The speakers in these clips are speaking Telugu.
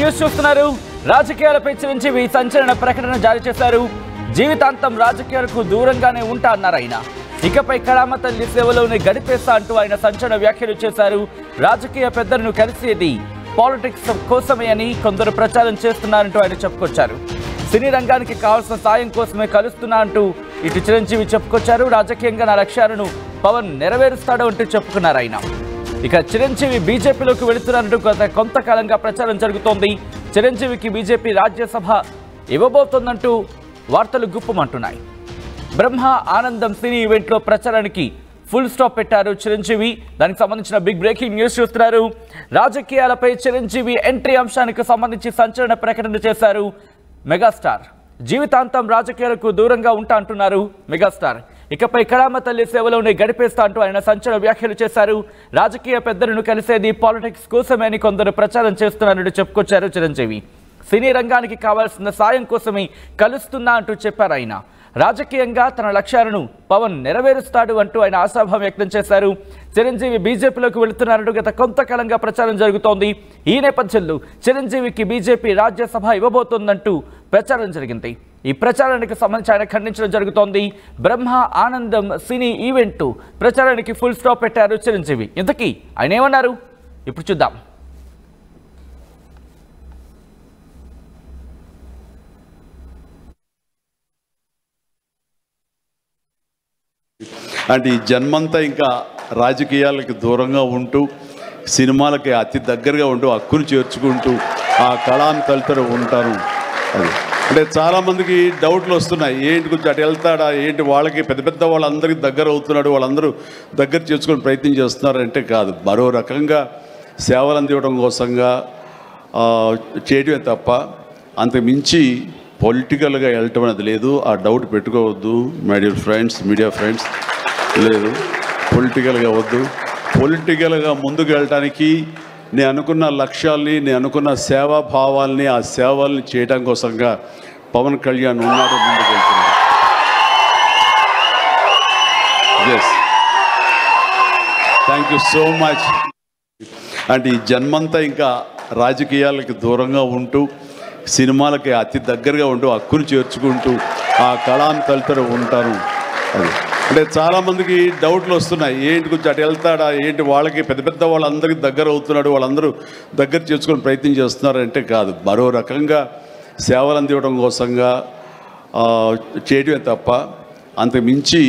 న్యూస్ చూస్తున్నారు. రాజకీయాలపై చిరంజీవి సంచలన ప్రకటన జారీ చేశారు. జీవితాంతం రాజకీయాలకు దూరంగానే ఉంటా అన్నారు ఆయన. ఇకపై కళామ తల్లి సేవలోనే గడిపేస్తా అంటూ ఆయన సంచలన వ్యాఖ్యలు చేశారు. రాజకీయ పెద్దలను కలిసేది పాలిటిక్స్ కోసమే అని కొందరు ప్రచారం చేస్తున్నారంటూ ఆయన చెప్పుకొచ్చారు. సినీ రంగానికి కావాల్సిన సాయం కోసమే కలుస్తున్నా అంటూ ఇటు చిరంజీవి చెప్పుకొచ్చారు. రాజకీయంగా నా లక్ష్యాలను పవన్ నెరవేరుస్తాడు అంటూ చెప్పుకున్నారు ఆయన. ఇక చిరంజీవి బీజేపీలోకి వెళుతున్నారంటూ కొంతకాలంగా ప్రచారం జరుగుతోంది. చిరంజీవికి బీజేపీ రాజ్యసభ ఇవ్వబోతోందంటూ వార్తలు గుప్పమంటున్నాయి. బ్రహ్మ ఆనందం సినీ ఈవెంట్లో ప్రచారానికి ఫుల్ స్టాప్ పెట్టారు చిరంజీవి. దానికి సంబంధించిన బిగ్ బ్రేకింగ్ న్యూస్ చూస్తున్నారు. రాజకీయాలపై చిరంజీవి ఎంట్రీ అంశానికి సంబంధించి సంచలన ప్రకటన చేశారు మెగాస్టార్. జీవితాంతం రాజకీయాలకు దూరంగా ఉంటా అంటున్నారు మెగాస్టార్. ఇకపై కళామ తల్లి సేవలోనే గడిపేస్తా అంటూ ఆయన సంచలన వ్యాఖ్యలు చేశారు. రాజకీయ పెద్దలను కలిసేది పాలిటిక్స్ కోసమే అని కొందరు ప్రచారం చేస్తున్నారంటూ చెప్పుకొచ్చారు చిరంజీవి. సినీ రంగానికి కావాల్సిన సాయం కోసమే కలుస్తున్నా అంటూ చెప్పారు ఆయన. రాజకీయంగా తన లక్ష్యాలను పవన్ నెరవేరుస్తాడు అంటూ ఆయన ఆశాభావం వ్యక్తం చేశారు. చిరంజీవి బీజేపీలోకి వెళుతున్నారంటూ గత కొంతకాలంగా ప్రచారం జరుగుతోంది. ఈ నేపథ్యంలో చిరంజీవికి బీజేపీ రాజ్యసభ ఇవ్వబోతోందంటూ ప్రచారం జరిగింది. ఈ ప్రచారానికి సంబంధించి ఆయన ఖండించడం జరుగుతోంది. బ్రహ్మ ఆనందం సినీ ఈవెంట్ ప్రచారానికి ఫుల్ స్టాప్ పెట్టారు చిరంజీవి. ఇంతకీ ఆయన ఏమన్నారు ఇప్పుడు చూద్దాం. అంటే ఈ జన్మంతా ఇంకా రాజకీయాలకి దూరంగా ఉంటూ సినిమాలకి అతి దగ్గరగా ఉంటూ హక్కును చేర్చుకుంటూ ఆ కళాన్ని తలుతూ ఉంటాను. అది అంటే చాలామందికి డౌట్లు వస్తున్నాయి. ఏంటి కొంచెం అటు వెళ్తాడా ఏంటి, వాళ్ళకి పెద్ద పెద్ద వాళ్ళందరికీ దగ్గర అవుతున్నాడు, వాళ్ళందరూ దగ్గర చేసుకుని ప్రయత్నం చేస్తున్నారంటే కాదు, మరో రకంగా సేవలు అందివ్వడం కోసంగా చేయడమే తప్ప అంతకు మించి పొలిటికల్గా వెళ్ళటం అనేది లేదు. ఆ డౌట్ పెట్టుకోవద్దు my dear friends, media friends. లేదు, పొలిటికల్గా వద్దు. పొలిటికల్గా ముందుకు వెళ్ళటానికి నేను అనుకున్న లక్ష్యాల్ని, నేను అనుకున్న సేవాభావాల్ని, ఆ సేవల్ని చేయడం కోసంగా పవన్ కళ్యాణ్ ఉన్నాడు, ముందుకు వెళ్తున్నాడు. Yes, thank you so much. అంటే ఈ జన్మంతా ఇంకా రాజకీయాలకి దూరంగా ఉంటూ సినిమాలకి అతి దగ్గరగా ఉంటూ హక్కును చేర్చుకుంటూ ఆ కళాన్ని తలుతూ ఉంటాను. అది అంటే చాలామందికి డౌట్లు వస్తున్నాయి. ఏంటి కొంచెం అటు వెళ్తాడా ఏంటి, వాళ్ళకి పెద్ద పెద్ద వాళ్ళందరికీ దగ్గర అవుతున్నాడు, వాళ్ళందరూ దగ్గర చేసుకుని ప్రయత్నం చేస్తున్నారంటే కాదు, మరో రకంగా సేవలు అందివ్వడం కోసంగా చేయడమే తప్ప అంతకు మించి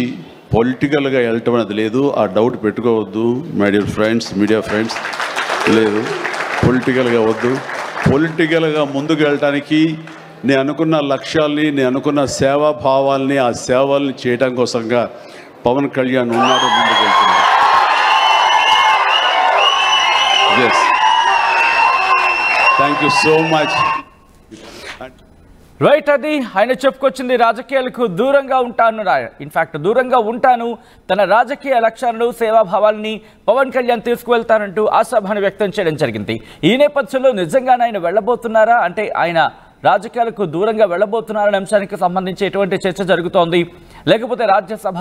పొలిటికల్గా వెళ్ళటం అనేది లేదు. ఆ డౌట్ పెట్టుకోవద్దు my dear friends, media friends. లేదు, పొలిటికల్గా వద్దు. పొలిటికల్గా ముందుకు వెళ్ళటానికి నేను అనుకున్న లక్ష్యాల్ని, నేను అనుకున్న సేవాభావాల్ని, ఆ సేవల్ని చేయడం కోసంగా పవన్ కళ్యాణ్ ఉన్నాడు, ముందుకు వెళ్తున్నాడు. Yes, thank you so much. Right, అది ఆయన చెప్పుకొచ్చింది. రాజకీయాలకు దూరంగా ఉంటాను, ఇన్ఫాక్ట్ దూరంగా ఉంటాను, తన రాజకీయ లక్ష్యాలను, సేవాభావాలని పవన్ కళ్యాణ్ తీసుకువెళ్తానంటూ ఆశాభావాన్ని వ్యక్తం చేయడం జరిగింది. ఈ నేపథ్యంలో నిజంగానే ఆయన వెళ్ళబోతున్నారా, అంటే ఆయన రాజకీయాలకు దూరంగా వెళ్ళబోతున్నారనే అంశానికి సంబంధించి ఎటువంటి చర్చ జరుగుతోంది, లేకపోతే రాజ్యసభ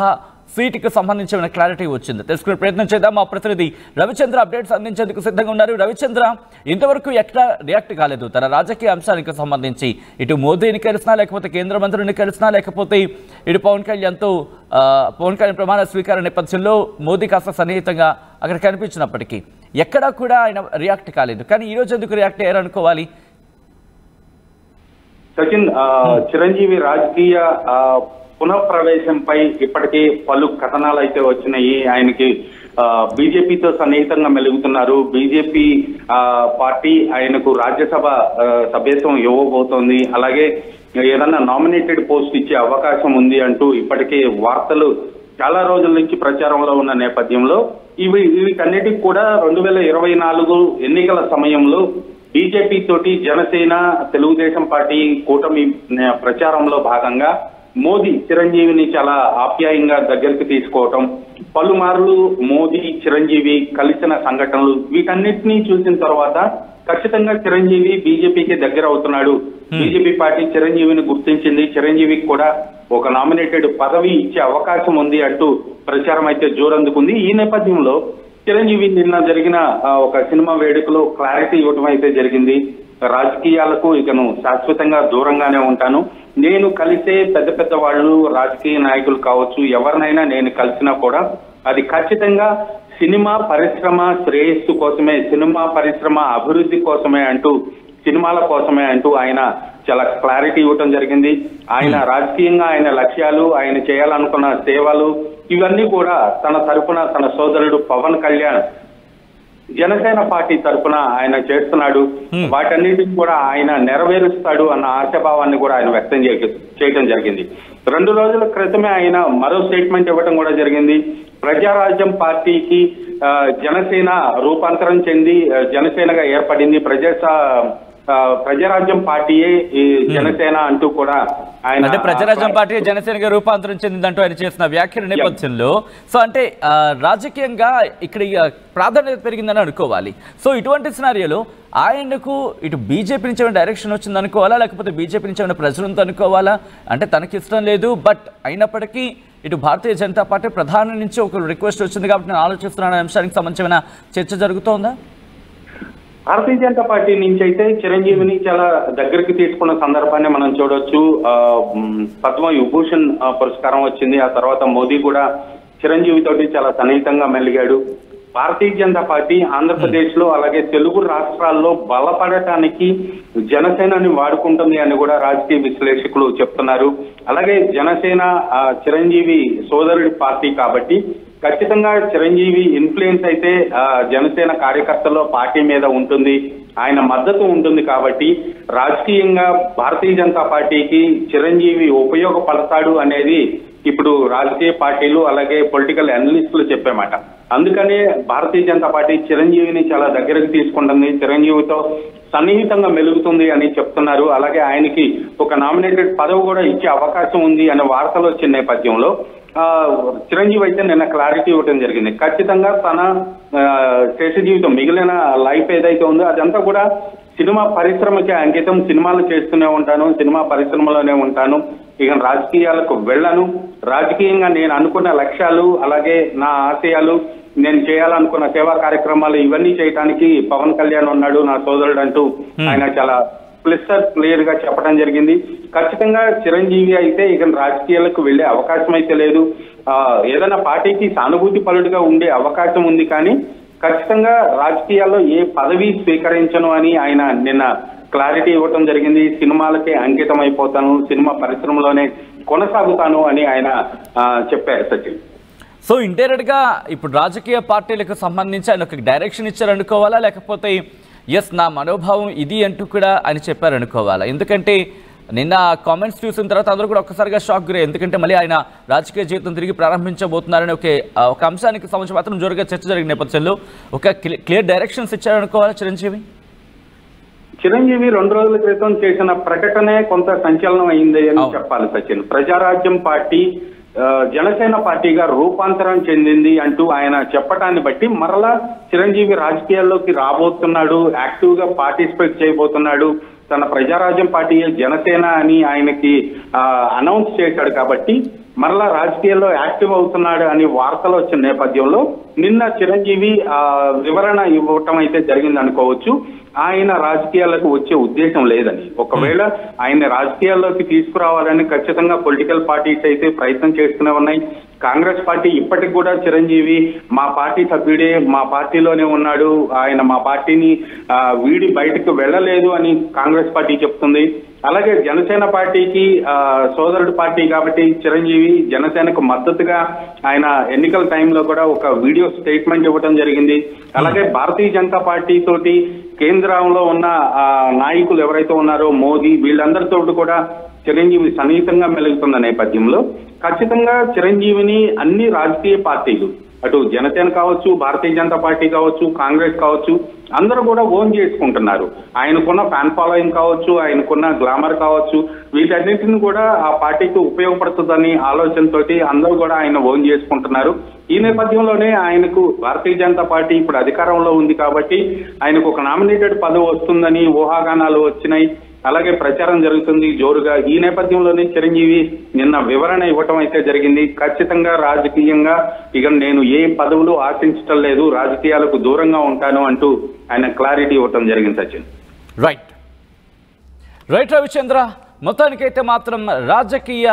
సీటుకు సంబంధించిన క్లారిటీ వచ్చింది తెలుసుకునే ప్రయత్నం చేద్దాం. మా ప్రతినిధి రవిచంద్ర అప్డేట్స్ అందించేందుకు సిద్ధంగా ఉన్నారు. రవిచంద్ర, ఇంతవరకు ఎట్లా రియాక్ట్ కాలేదు తన రాజకీయ అంశానికి సంబంధించి? ఇటు మోదీని కలిసినా, లేకపోతే కేంద్ర మంత్రులను కలిసినా, లేకపోతే ఇటు పవన్ కళ్యాణ్ ప్రమాణ స్వీకార నేపథ్యంలో మోదీ కాస్త సన్నిహితంగా అక్కడ కనిపించినప్పటికీ ఎక్కడా కూడా ఆయన రియాక్ట్ కాలేదు. కానీ ఈ రోజు ఎందుకు రియాక్ట్ అయ్యారనుకోవాలి? సచిన్, చిరంజీవి రాజకీయ పునఃప్రవేశంపై ఇప్పటికే పలు కథనాలు అయితే వచ్చినాయి. ఆయనకి బీజేపీతో సన్నిహితంగా మెలుగుతున్నారు. బీజేపీ పార్టీ ఆయనకు రాజ్యసభ సభ్యత్వం ఇవ్వబోతోంది. అలాగే ఏదన్నా నామినేటెడ్ పోస్ట్ ఇచ్చే అవకాశం ఉంది అంటూ ఇప్పటికే వార్తలు చాలా రోజుల నుంచి ప్రచారంలో ఉన్న నేపథ్యంలో వీటన్నిటికి కూడా 2024 ఎన్నికల సమయంలో బీజేపీ తోటి జనసేన, తెలుగుదేశం పార్టీ కూటమి ప్రచారంలో భాగంగా మోదీ చిరంజీవిని చాలా ఆప్యాయంగా దగ్గరికి తీసుకోవటం, పలుమార్లు మోదీ చిరంజీవి కలిసిన సంఘటనలు, వీటన్నిటినీ చూసిన తర్వాత ఖచ్చితంగా చిరంజీవి బీజేపీకి దగ్గర అవుతున్నాడు. బీజేపీ పార్టీ చిరంజీవిని గుర్తించింది, చిరంజీవికి కూడా ఒక నామినేటెడ్ పదవి ఇచ్చే అవకాశం ఉంది అంటూ ప్రచారం అయితే జోరందుకుంది. ఈ నేపథ్యంలో చిరంజీవి నిన్న జరిగిన ఒక సినిమా వేడుకలో క్లారిటీ ఇవ్వటం అయితే జరిగింది. రాజకీయాలకు ఇకను శాశ్వతంగా దూరంగానే ఉంటాను. నేను కలిసే పెద్ద పెద్ద వాళ్ళు రాజకీయ నాయకులు కావచ్చు, ఎవరినైనా నేను కలిసినా కూడా అది ఖచ్చితంగా సినిమా పరిశ్రమ శ్రేయస్సు కోసమే, సినిమా పరిశ్రమ అభివృద్ధి కోసమే అంటూ, సినిమాల కోసమే అంటూ ఆయన చాలా క్లారిటీ ఇవ్వటం జరిగింది. ఆయన రాజకీయంగా ఆయన లక్ష్యాలు, ఆయన చేయాలనుకున్న సేవలు ఇవన్నీ కూడా తన తరఫున తన సోదరుడు పవన్ కళ్యాణ్ జనసేన పార్టీ తరఫున ఆయన చేస్తున్నాడు. వాటన్నిటిని కూడా ఆయన నెరవేరుస్తాడు అన్న ఆశాభావాన్ని కూడా ఆయన వ్యక్తం చేయడం జరిగింది. 2 రోజుల క్రితమే ఆయన మరో స్టేట్మెంట్ ఇవ్వడం కూడా జరిగింది. ప్రజారాజ్యం పార్టీకి జనసేన రూపాంతరం చెంది జనసేనగా ఏర్పడింది. ప్రజారాజ్యం పార్టీయే ఈ జనసేన అంటూ కూడా ఆయన, అంటే ప్రజారాజ్యం పార్టీ జనసేనగా రూపాంతరం చెందిందంటూ ఆయన చేసిన వ్యాఖ్యల నేపథ్యంలో సో అంటే రాజకీయంగా ఇక్కడ ప్రాధాన్యత పెరిగిందని అనుకోవాలి. సో ఇటువంటి సినారియోలో ఆయనకు ఇటు బీజేపీ నుంచి ఏమైనా డైరెక్షన్ వచ్చింది అనుకోవాలా, లేకపోతే బీజేపీ నుంచి ఏమైనా ప్రజలంతా అనుకోవాలా? అంటే తనకి ఇష్టం లేదు, బట్ అయినప్పటికీ ఇటు భారతీయ జనతా పార్టీ ప్రధాని నుంచి ఒక రిక్వెస్ట్ వచ్చింది కాబట్టి నేను ఆలోచిస్తున్నాను అంశానికి సంబంధించిన చర్చ జరుగుతోందా? భారతీయ జనతా పార్టీ నుంచి అయితే చిరంజీవిని చాలా దగ్గరికి తీసుకున్న సందర్భాన్ని మనం చూడొచ్చు. పద్మ విభూషణ్ పురస్కారం వచ్చింది. ఆ తర్వాత మోదీ కూడా చిరంజీవి తోటి చాలా సన్నిహితంగా మెలిగాడు. భారతీయ జనతా పార్టీ ఆంధ్రప్రదేశ్ లో అలాగే తెలుగు రాష్ట్రాల్లో బలపడటానికి జనసేనని వాడుకుంటుంది అని కూడా రాజకీయ విశ్లేషకులు చెప్తున్నారు. అలాగే జనసేన చిరంజీవి సోదరుడి పార్టీ కాబట్టి ఖచ్చితంగా చిరంజీవి ఇన్ఫ్లుయెన్స్ అయితే జనసేన కార్యకర్తల్లో పార్టీ మీద ఉంటుంది, ఆయన మద్దతు ఉంటుంది. కాబట్టి రాజకీయంగా భారతీయ జనతా పార్టీకి చిరంజీవి ఉపయోగపడతాడు అనేది ఇప్పుడు రాజకీయ పార్టీలు అలాగే పొలిటికల్ అనలిస్టులు చెప్పేమాట. అందుకనే భారతీయ జనతా పార్టీ చిరంజీవిని చాలా దగ్గరకు తీసుకుంటుంది, చిరంజీవితో సన్నిహితంగా మెలుగుతుంది అని చెప్తున్నారు. అలాగే ఆయనకి ఒక నామినేటెడ్ పదవి కూడా ఇచ్చే అవకాశం ఉంది అనే వార్తలు వచ్చిన నేపథ్యంలో చిరంజీవి అయితే నిన్న క్లారిటీ ఇవ్వడం జరిగింది. ఖచ్చితంగా తన శేష జీవితం మిగిలిన లైఫ్ ఏదైతే ఉందో అదంతా కూడా సినిమా పరిశ్రమకి అంకితం, సినిమాలు చేస్తూనే ఉంటాను, సినిమా పరిశ్రమలోనే ఉంటాను, ఇక రాజకీయాలకు వెళ్ళను, రాజకీయంగా నేను అనుకున్న లక్ష్యాలు అలాగే నా ఆశయాలు, నేను చేయాలనుకున్న సేవా కార్యక్రమాలు ఇవన్నీ చేయడానికి పవన్ కళ్యాణ్ ఉన్నాడు నా సోదరుడు అంటూ ఆయన చాలా క్లియర్ గా చెప్పడం జరిగింది. ఖచ్చితంగా చిరంజీవి అయితే ఇక రాజకీయాలకు వెళ్లే అవకాశం అయితే లేదు. ఏదైనా పార్టీకి సానుభూతి పరుడుగా ఉండే అవకాశం ఉంది, కానీ ఖచ్చితంగా రాజకీయాల్లో ఏ పదవి స్వీకరించను అని ఆయన నిన్న క్లారిటీ ఇవ్వటం జరిగింది. సినిమాలకే అంకితం అయిపోతాను, సినిమా పరిశ్రమలోనే కొనసాగుతాను అని ఆయన చెప్పారు. సచిన్, సో ఇండైరెక్ట్ గా ఇప్పుడు రాజకీయ పార్టీలకు సంబంధించి ఆయన ఒక డైరెక్షన్ ఇచ్చారనుకోవాలా, లేకపోతే ఎస్ నా మనోభావం ఇది అంటూ కూడా ఆయన చెప్పారనుకోవాలా? ఎందుకంటే నిన్న కామెంట్స్ చూసిన తర్వాత అందరూ కూడా ఒక్కసారిగా షాక్ గురయ్యారు. ఎందుకంటే మళ్ళీ ఆయన రాజకీయ జీవితం తిరిగి ప్రారంభించబోతున్నారని ఒక అంశానికి సంబంధించి మాత్రం జోరుగా చర్చ జరిగిన నేపథ్యంలో ఒక క్లియర్ డైరెక్షన్స్ ఇచ్చారనుకోవాలా చిరంజీవి? చిరంజీవి 2 రోజుల క్రితం చేసిన ప్రకటనే కొంత సంచలనం అయింది అని చెప్పాలి. సచిన్, ప్రజారాజ్యం పార్టీ జనసేన పార్టీగా రూపాంతరం చెందింది అంటూ ఆయన చెప్పటాన్ని బట్టి మరలా చిరంజీవి రాజకీయాల్లోకి రాబోతున్నాడు, యాక్టివ్ గా పార్టిసిపేట్ చేయబోతున్నాడు, తన ప్రజారాజ్యం పార్టీ జనసేన అని ఆయనకి అనౌన్స్ చేశాడు. కాబట్టి మరలా రాజకీయాల్లో యాక్టివ్ అవుతున్నాడు అని వార్తలు వచ్చిన నేపథ్యంలో నిన్న చిరంజీవి వివరణ ఇవ్వటం అయితే జరిగింది అనుకోవచ్చు. ఆయన రాజకీయాలకు వచ్చే ఉద్దేశం లేదని, ఒకవేళ ఆయన రాజకీయాల్లోకి తీసుకురావాలని ఖచ్చితంగా పొలిటికల్ పార్టీస్ అయితే ప్రయత్నం చేస్తూనే ఉన్నాయి. కాంగ్రెస్ పార్టీ ఇప్పటికి కూడా చిరంజీవి మా పార్టీ సభ్యుడే, మా పార్టీలోనే ఉన్నాడు, ఆయన మా పార్టీని వీడి బయటకు వెళ్ళలేదు అని కాంగ్రెస్ పార్టీ చెప్తుంది. అలాగే జనసేన పార్టీకి సోదరుడు పార్టీ కాబట్టి చిరంజీవి జనసేనకు మద్దతుగా ఆయన ఎన్నికల టైంలో కూడా ఒక వీడియో స్టేట్మెంట్ ఇవ్వడం జరిగింది. అలాగే భారతీయ జనతా పార్టీ తోటి కేంద్రంలో ఉన్న నాయకులు ఎవరైతే ఉన్నారో మోదీ, వీళ్ళందరితో కూడా చిరంజీవి సన్నిహితంగా మెలుగుతున్న నేపథ్యంలో ఖచ్చితంగా చిరంజీవిని అన్ని రాజకీయ పార్టీలు, అటు జనసేన కావచ్చు, భారతీయ జనతా పార్టీ కావచ్చు, కాంగ్రెస్ కావచ్చు, అందరూ కూడా ఓన్ చేసుకుంటున్నారు. ఆయనకున్న ఫ్యాన్ ఫాలోయింగ్ కావచ్చు, ఆయనకున్న గ్లామర్ కావచ్చు, వీటన్నిటిని కూడా ఆ పార్టీకి ఉపయోగపడుతుందని ఆలోచనతోటి అందరూ కూడా ఆయన ఓన్ చేసుకుంటున్నారు. ఈ నేపథ్యంలోనే ఆయనకు భారతీయ జనతా పార్టీ ఇప్పుడు అధికారంలో ఉంది కాబట్టి ఆయనకు ఒక నామినేటెడ్ పదవి వస్తుందని ఊహాగానాలు వచ్చినాయి. అలాగే ప్రచారం జరుగుతుంది జోరుగా. ఈ నేపథ్యంలోనే చిరంజీవి నిన్న వివరణ ఇవ్వటం అయితే జరిగింది. ఖచ్చితంగా రాజకీయంగా ఇక నేను ఏ పదవులు ఆశించటం లేదు, రాజకీయాలకు దూరంగా ఉంటాను అంటూ ఆయన క్లారిటీ ఇవ్వటం జరిగింది. సచిన్, రైట్. రైట్ రవిచంద్ర, మొత్తానికైతే మాత్రం రాజకీయ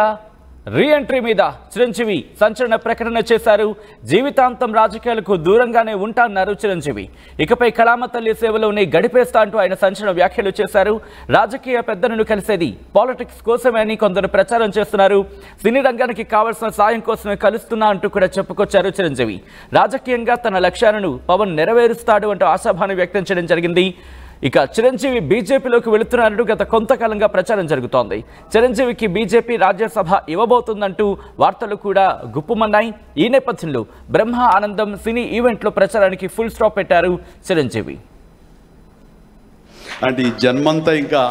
రీఎంట్రీ మీద చిరంజీవి సంచలన ప్రకటన చేశారు. జీవితాంతం రాజకీయాలకు దూరంగానే ఉంటా అన్నారు చిరంజీవి. ఇకపై కళామ తల్లి సేవలోనే గడిపేస్తా అంటూ ఆయన సంచలన వ్యాఖ్యలు చేశారు. రాజకీయ పెద్దలను కలిసేది పాలిటిక్స్ కోసమే అని కొందరు ప్రచారం చేస్తున్నారు. సినీ రంగానికి కావాల్సిన సాయం కోసమే కలుస్తున్నా అంటూ కూడా చెప్పుకొచ్చారు చిరంజీవి. రాజకీయంగా తన లక్ష్యాలను పవన్ నెరవేరుస్తాడు అంటూ ఆశాభావం వ్యక్తం చేయడం జరిగింది. ఇక చిరంజీవి బీజేపీలోకి వెళుతున్నారంటూ గత కొంతకాలంగా ప్రచారం జరుగుతోంది. చిరంజీవికి బీజేపీ రాజ్యసభ ఇవ్వబోతుందంటూ వార్తలు కూడా గుప్పుమన్నాయి. ఈ నేపథ్యంలో బ్రహ్మ ఆనందం సినీ ఈవెంట్లో ప్రచారానికి ఫుల్ స్టాప్ పెట్టారు చిరంజీవి. అంటే ఈ జన్మంతా ఇంకా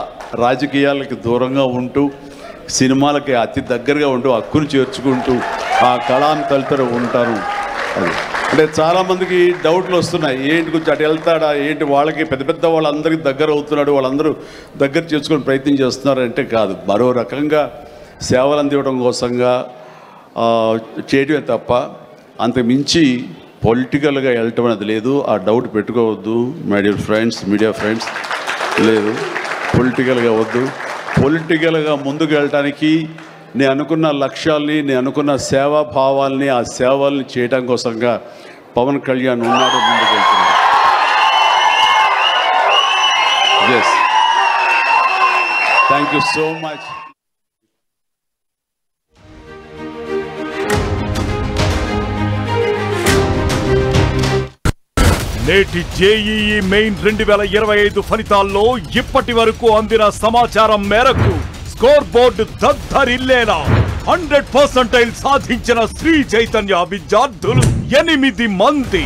రాజకీయాలకి దూరంగా ఉంటూ సినిమాలకి అతి దగ్గరగా ఉంటూ హక్కును చేర్చుకుంటూ ఆ కళాన్ని తలుతూ ఉంటారు. అది అంటే చాలామందికి డౌట్లు వస్తున్నాయి, ఏంటి కొంచెం అటు వెళ్తాడా ఏంటి, వాళ్ళకి పెద్ద పెద్ద వాళ్ళందరికీ దగ్గర అవుతున్నాడు, వాళ్ళందరూ దగ్గర చేసుకుని ప్రయత్నం చేస్తున్నారు అంటే కాదు, మరో రకంగా సేవలు అందివ్వడం కోసంగా చేయడమే తప్ప అంతకు మించి పొలిటికల్గా వెళ్ళటం అనేది లేదు. ఆ డౌట్ పెట్టుకోవద్దు my dear friends, media friends. లేదు, పొలిటికల్గా వద్దు. పొలిటికల్గా ముందుకు వెళ్ళటానికి నేను అనుకున్న లక్ష్యాల్ని, నేను అనుకున్న సేవాభావాల్ని, ఆ సేవల్ని చేయడం కోసంగా పవన్ కళ్యాణ్ ఉన్నాడు, ముందుకు వెళ్తున్నాడు. Yes, thank you so much. నేటి జేఈఈ మెయిన్ 2025 ఫలితాల్లో ఇప్పటి వరకు అందిన సమాచారం మేరకు స్కోర్ బోర్డు దద్దరిల్లేలా 100% సాధించిన శ్రీ చైతన్య విద్యార్థులు 8 మంది.